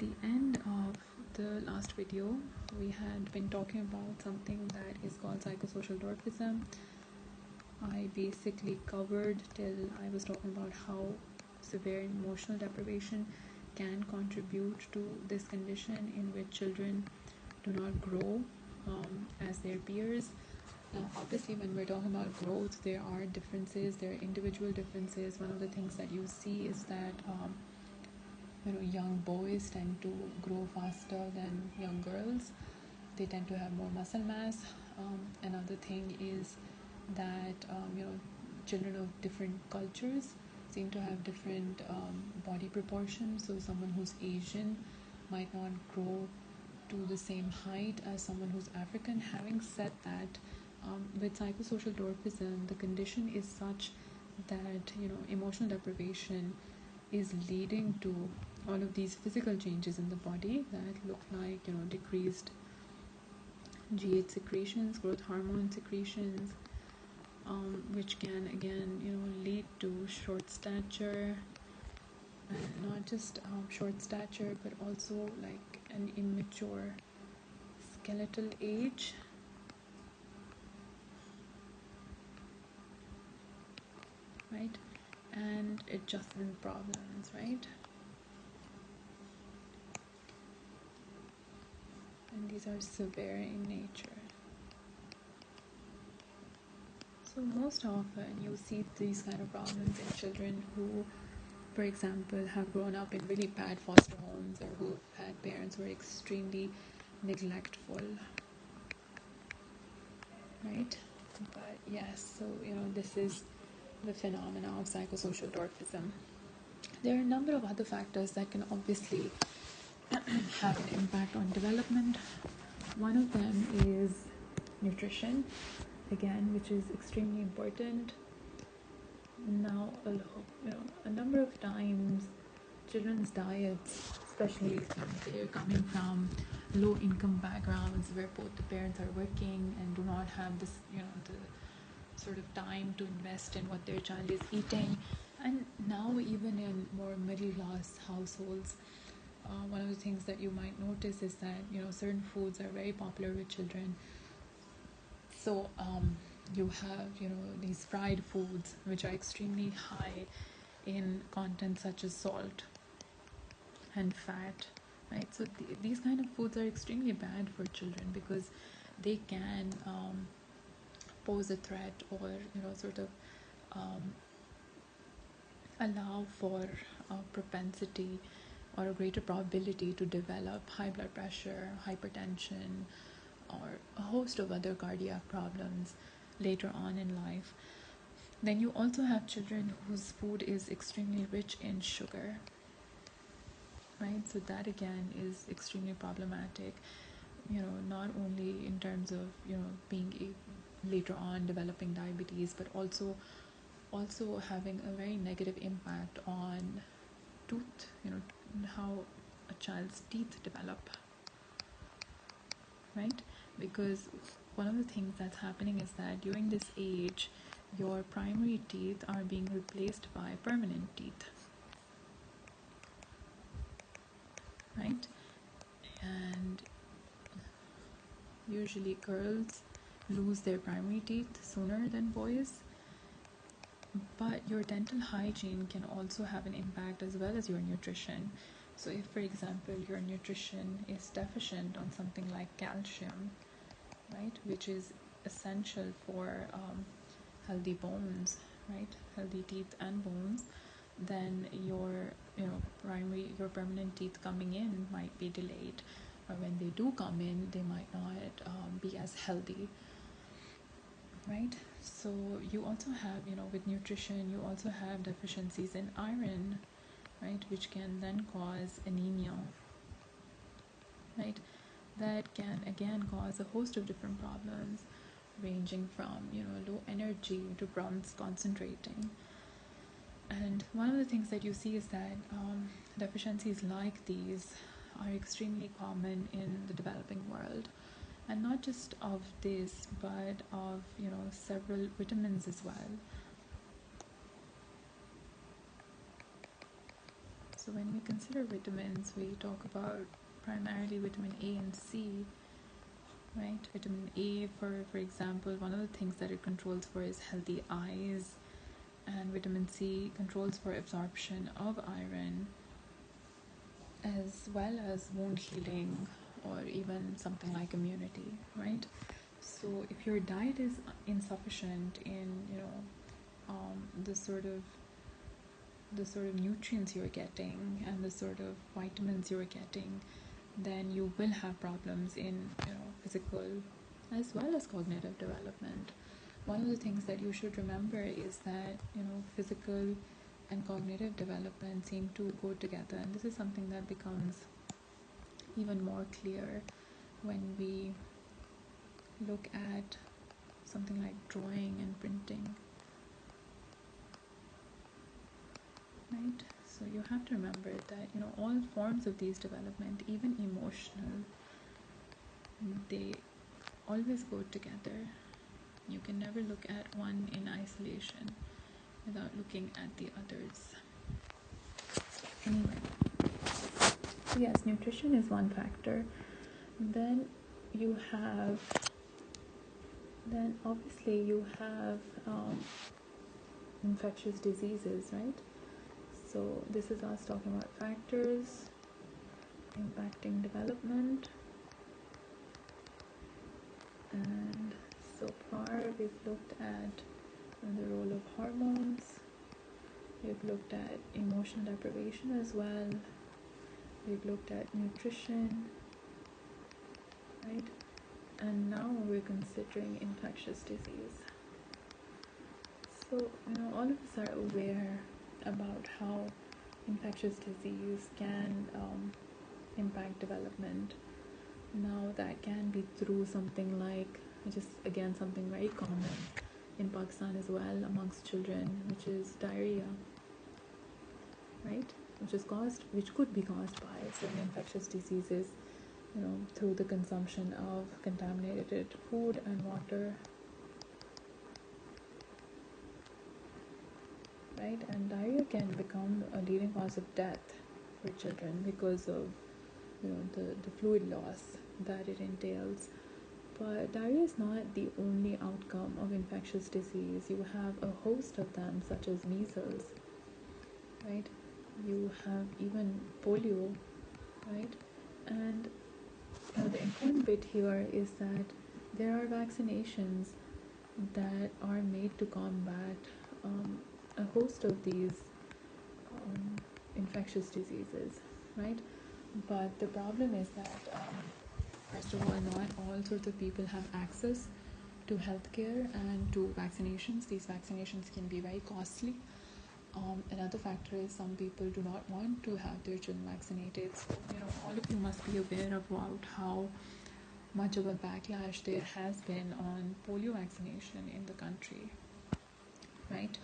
the end of the last video, we had been talking about something that is called psychosocial dwarfism. I basically covered till I was talking about how severe emotional deprivation can contribute to this condition in which children do not grow as their peers. Now, obviously, when we're talking about growth, there are differences, there are individual differences. One of the things that you see is that young boys tend to grow faster than young girls. They tend to have more muscle mass. Another thing is that children of different cultures seem to have different body proportions. So someone who's Asian might not grow to the same height as someone who's African. Having said that, with psychosocial dwarfism, the condition is such that emotional deprivation is leading to all of these physical changes in the body that look like decreased GH secretions, growth hormone secretions, which can again lead to short stature, and not just short stature but also like an immature skeletal age, right, and adjustment problems, right? And these are severe in nature. So most often you see these kind of problems in children who, for example, have grown up in really bad foster homes or who had parents who are extremely neglectful, right? But yes, so this is the phenomena of psychosocial dwarfism. There are a number of other factors that can obviously have an impact on development. One of them is nutrition, again, which is extremely important. Now, a number of times children's diets, especially if they're coming from low income backgrounds where both the parents are working and do not have this the sort of time to invest in what their child is eating, and now even in more middle class households, one of the things that you might notice is that certain foods are very popular with children. So you have these fried foods which are extremely high in content such as salt and fat, right? So these kind of foods are extremely bad for children because they can pose a threat or sort of allow for a propensity or a greater probability to develop high blood pressure, hypertension, or a host of other cardiac problems later on in life. Then you also have children whose food is extremely rich in sugar, right? So that again is extremely problematic, not only in terms of being later on developing diabetes, but also having a very negative impact on tooth, how a child's teeth develop, right? Because one of the things that's happening is that during this age, your primary teeth are being replaced by permanent teeth, right? And usually girls lose their primary teeth sooner than boys. But your dental hygiene can also have an impact as well as your nutrition. So if, for example, your nutrition is deficient on something like calcium, right, which is essential for healthy bones, right, healthy teeth and bones, then your permanent teeth coming in might be delayed, or when they do come in, they might not be as healthy, right? So you also have with nutrition, you also have deficiencies in iron, right, which can then cause anemia, right? That can again cause a host of different problems, ranging from low energy to problems concentrating. And one of the things that you see is that deficiencies like these are extremely common in the developing world, and not just of this but of several vitamins as well. So when we consider vitamins, we talk about primarily vitamin A and C, right? Vitamin A, for example, one of the things that it controls for is healthy eyes, and vitamin C controls for absorption of iron, as well as wound healing, or even something like immunity, right? So if your diet is insufficient in, the sort of nutrients you're getting and the sort of vitamins you're getting, then you will have problems in, physical as well as cognitive development. One of the things that you should remember is that, physical and cognitive development seem to go together, and this is something that becomes even more clear when we look at something like drawing and printing, right? So you have to remember that, all forms of these development, even emotional, they always go together. You can never look at one in isolation without looking at the others. Anyway, so yes, nutrition is one factor. Then obviously you have infectious diseases, right? So this is us talking about factors impacting development, and so far we've looked at the role of hormones, we've looked at emotional deprivation as well, we've looked at nutrition, right? And now we're considering infectious disease. So, all of us are aware about how infectious disease can impact development. Now that can be through something like, something very common in Pakistan as well amongst children, which is diarrhea, right? Which could be caused by certain infectious diseases, through the consumption of contaminated food and water, right? And diarrhea can become a leading cause of death for children because of, the fluid loss that it entails. But diarrhea is not the only outcome of infectious disease. You have a host of them, such as measles, right? You have even polio, right? And the important bit here is that there are vaccinations that are made to combat a host of these infectious diseases, right? But the problem is that, first of all, not all sorts of people have access to healthcare and to vaccinations. These vaccinations can be very costly. Another factor is some people do not want to have their children vaccinated. So, all of you must be aware about how much of a backlash there has been on polio vaccination in the country, right?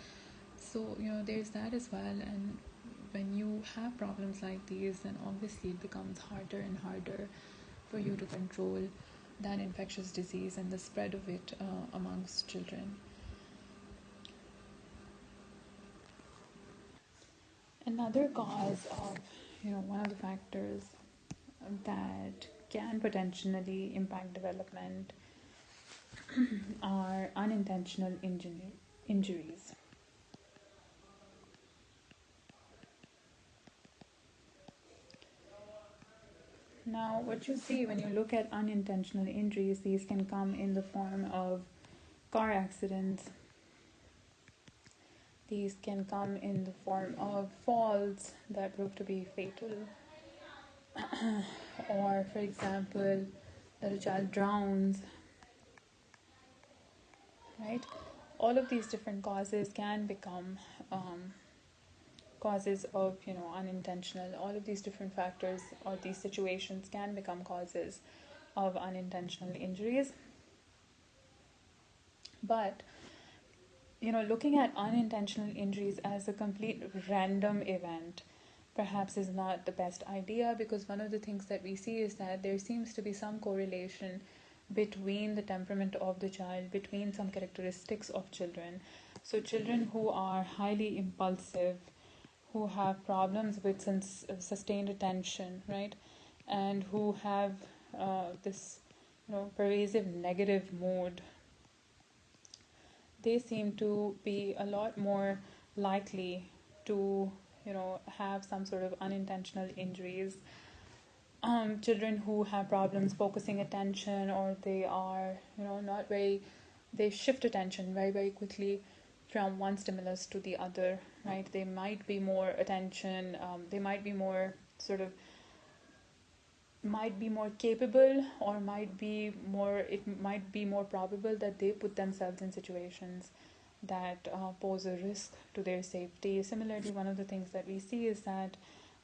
So, there's that as well. And when you have problems like these, then obviously it becomes harder and harder for you to control that infectious disease and the spread of it amongst children. Another cause of, one of the factors that can potentially impact development are unintentional injuries. Now, what you see when you look at unintentional injuries, these can come in the form of car accidents. These can come in the form of falls that prove to be fatal. Or, for example, that a child drowns, right? All of these different causes can become causes of, unintentional. All of these different factors or these situations can become causes of unintentional injuries. But, looking at unintentional injuries as a complete random event perhaps is not the best idea, because one of the things that we see is that there seems to be some correlation between the temperament of the child, between some characteristics of children. So children who are highly impulsive, who have problems with sustained attention, right, and who have this pervasive negative mood, they seem to be a lot more likely to have some sort of unintentional injuries. Children who have problems focusing attention, or they are not very, they shift attention very very quickly from one stimulus to the other, right? They might be more attention, they might be more capable, or it might be more probable that they put themselves in situations that pose a risk to their safety. Similarly, one of the things that we see is that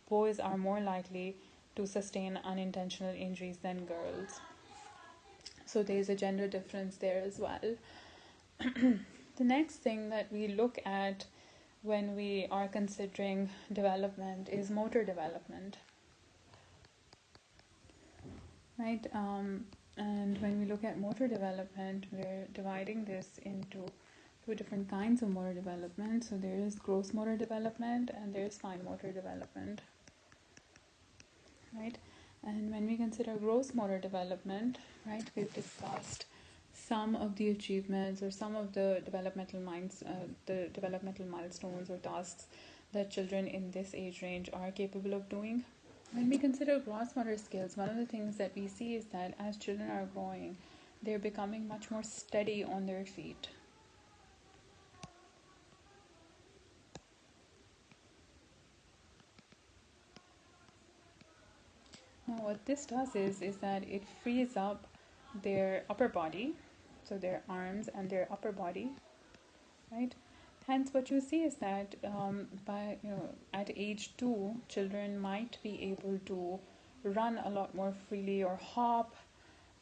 boys are more likely to sustain unintentional injuries than girls. So there's a gender difference there as well. The next thing that we look at when we are considering development is motor development, right? And when we look at motor development, we're dividing this into two different kinds of motor development. So there is gross motor development and there is fine motor development, right? And when we consider gross motor development, right, we've discussed some of the achievements or some of the developmental milestones or tasks that children in this age range are capable of doing. When we consider gross motor skills, one of the things that we see is that as children are growing, they're becoming much more steady on their feet. Now what this does is that it frees up their upper body, so their arms and their upper body, right? Hence what you see is that at age 2, children might be able to run a lot more freely or hop.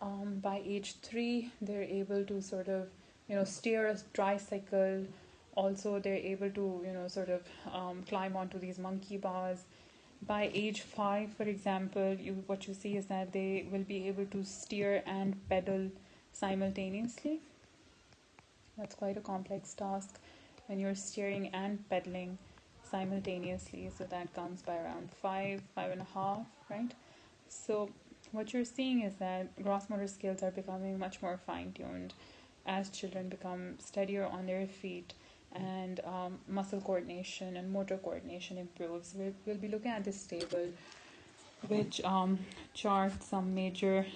By age 3, they're able to sort of steer a tricycle. Also they're able to climb onto these monkey bars. By age 5, for example, what you see is that they will be able to steer and pedal simultaneously. That's quite a complex task when you're steering and pedaling simultaneously. So that comes by around 5.5, right? So what you're seeing is that gross motor skills are becoming much more fine-tuned as children become steadier on their feet, and muscle coordination and motor coordination improves. We'll be looking at this table which charts some major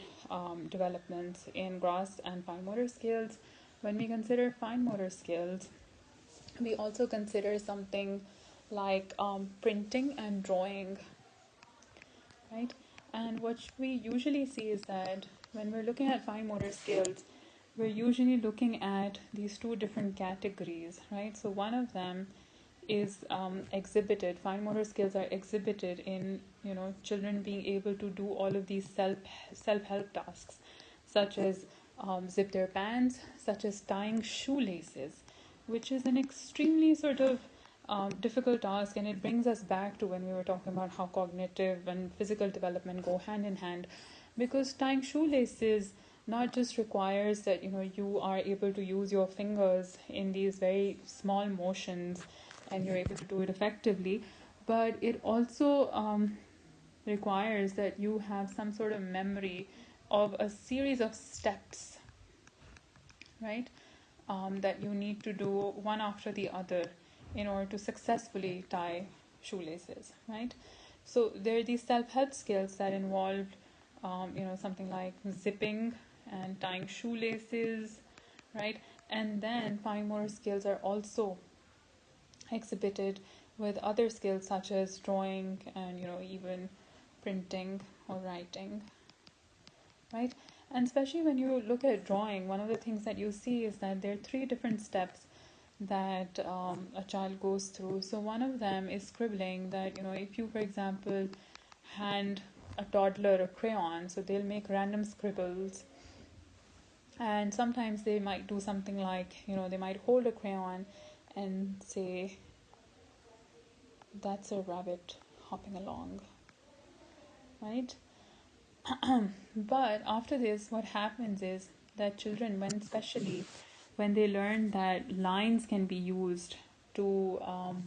developments in gross and fine motor skills. When we consider fine motor skills, we also consider something like printing and drawing, right? And what we usually see is that when we're looking at fine motor skills, we're usually looking at these two different categories, right? So one of them is exhibited. Fine motor skills are exhibited in children being able to do all of these self-help tasks, such as zip their pants, such as tying shoelaces, which is an extremely sort of difficult task, and it brings us back to when we were talking about how cognitive and physical development go hand in hand, because tying shoelaces not just requires that you are able to use your fingers in these very small motions and you're able to do it effectively, but it also requires that you have some sort of memory of a series of steps, right, that you need to do one after the other in order to successfully tie shoelaces, right? So there are these self-help skills that involve something like zipping and tying shoelaces, right? And then fine motor skills are also exhibited with other skills such as drawing and even printing or writing, right? And especially when you look at drawing, one of the things that you see is that there are 3 different steps that a child goes through. So one of them is scribbling, that if you, for example, hand a toddler a crayon, so they'll make random scribbles, and sometimes they might do something like they might hold a crayon and say, "That's a rabbit hopping along," right? But after this, what happens is that children, especially when they learn that lines can be used to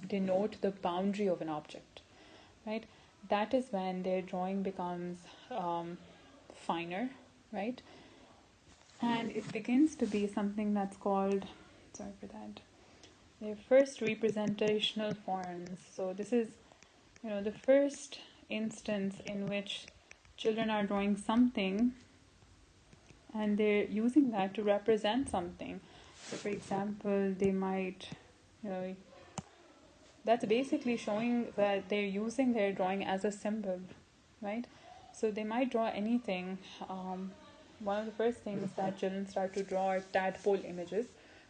denote the boundary of an object, right? That is when their drawing becomes finer, right? And it begins to be something that's called, sorry for that, their first representational forms. So this is, the first instance in which children are drawing something and they're using that to represent something. So for example, they might, that's basically showing that they're using their drawing as a symbol, right? So they might draw anything. One of the first things that children start to draw are tadpole images,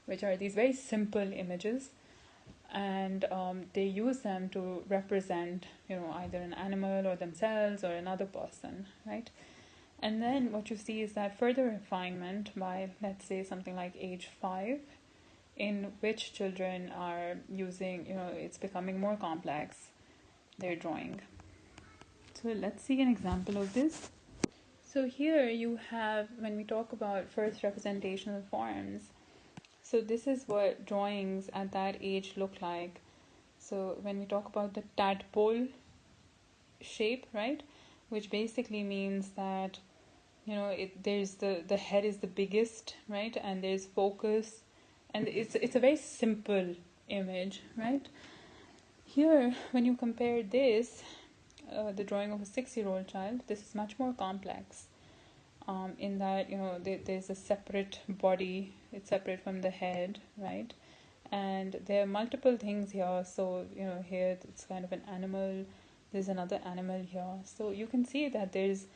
which are these very simple images, and they use them to represent, either an animal or themselves or another person, right? And then what you see is that further refinement by, let's say, something like age 5, in which children are using, it's becoming more complex, their drawing. So let's see an example of this. So here you have, when we talk about first representational forms, so this is what drawings at that age look like. So when we talk about the tadpole shape, right, which basically means that, there's the head is the biggest, right, and there's focus, and it's a very simple image, right? Here, when you compare this, the drawing of a 6-year-old child, this is much more complex. In that, there's a separate body, it's separate from the head, right? And there are multiple things here. So, here it's kind of an animal, there's another animal here. So you can see that there's,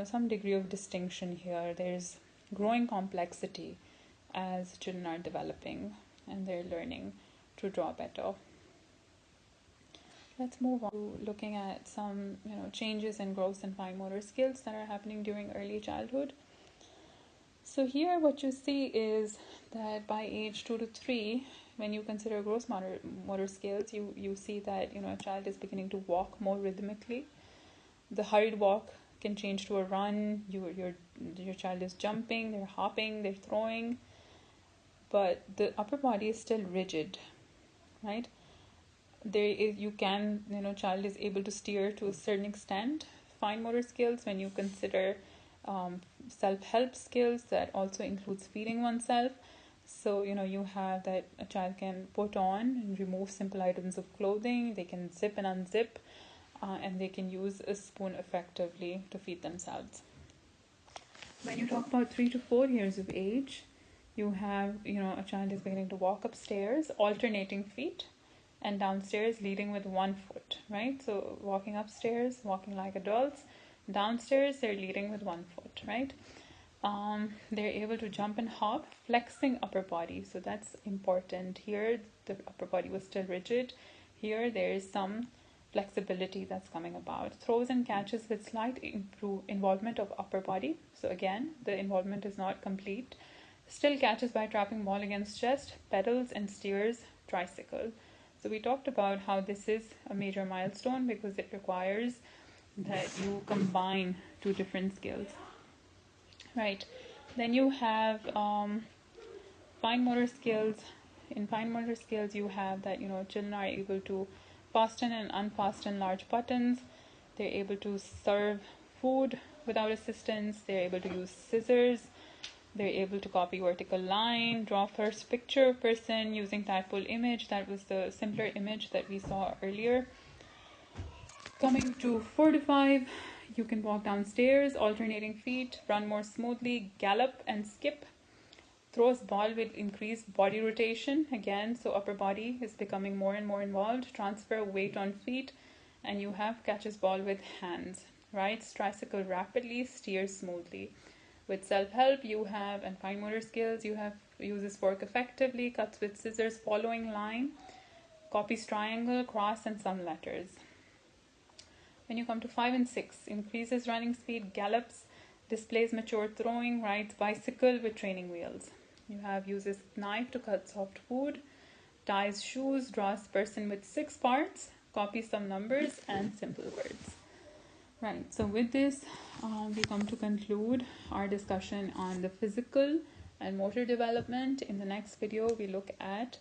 some degree of distinction here. There's growing complexity as children are developing and they're learning to draw better. Let's move on to looking at some, changes in gross and fine motor skills that are happening during early childhood. So here what you see is that by age 2 to 3, when you consider gross motor skills, you see that, a child is beginning to walk more rhythmically. The hurried walk can change to a run. Your child is jumping, they're hopping, they're throwing, but the upper body is still rigid, right? Child is able to steer to a certain extent. Fine motor skills, when you consider self-help skills, that also includes feeding oneself. So, you have that a child can put on and remove simple items of clothing, they can zip and unzip, and they can use a spoon effectively to feed themselves. When you talk about 3 to 4 years of age, you have, a child is beginning to walk upstairs, alternating feet, and downstairs leading with one foot, right? So walking upstairs, walking like adults. Downstairs, they're leading with one foot, right? They're able to jump and hop, flexing upper body. So that's important. Here, the upper body was still rigid. Here, there is some flexibility that's coming about. Throws and catches with slight involvement of upper body. So again, the involvement is not complete. Still catches by trapping ball against chest, pedals and steers tricycle. So we talked about how this is a major milestone because it requires that you combine two different skills, right? Then you have fine motor skills. In fine motor skills, you have that, children are able to fasten and unfasten large buttons. They're able to serve food without assistance. They're able to use scissors. They're able to copy vertical line, draw first picture person using tadpole image. That was the simpler image that we saw earlier. Coming to 4 to 5, you can walk downstairs, alternating feet, run more smoothly, gallop and skip. Throws ball with increased body rotation. Again, so upper body is becoming more and more involved. Transfer weight on feet, and you have catches ball with hands. Rides tricycle rapidly, steers smoothly. With self-help, you have, and fine motor skills, you have uses fork effectively, cuts with scissors following line, copies triangle, cross, and some letters. When you come to 5 and 6, increases running speed, gallops, displays mature throwing, rides bicycle with training wheels. You have uses knife to cut soft food, ties shoes, draws person with 6 parts, copies some numbers, and simple words. Right, so with this, we come to conclude our discussion on the physical and motor development. In the next video, we look at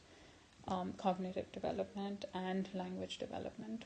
cognitive development and language development.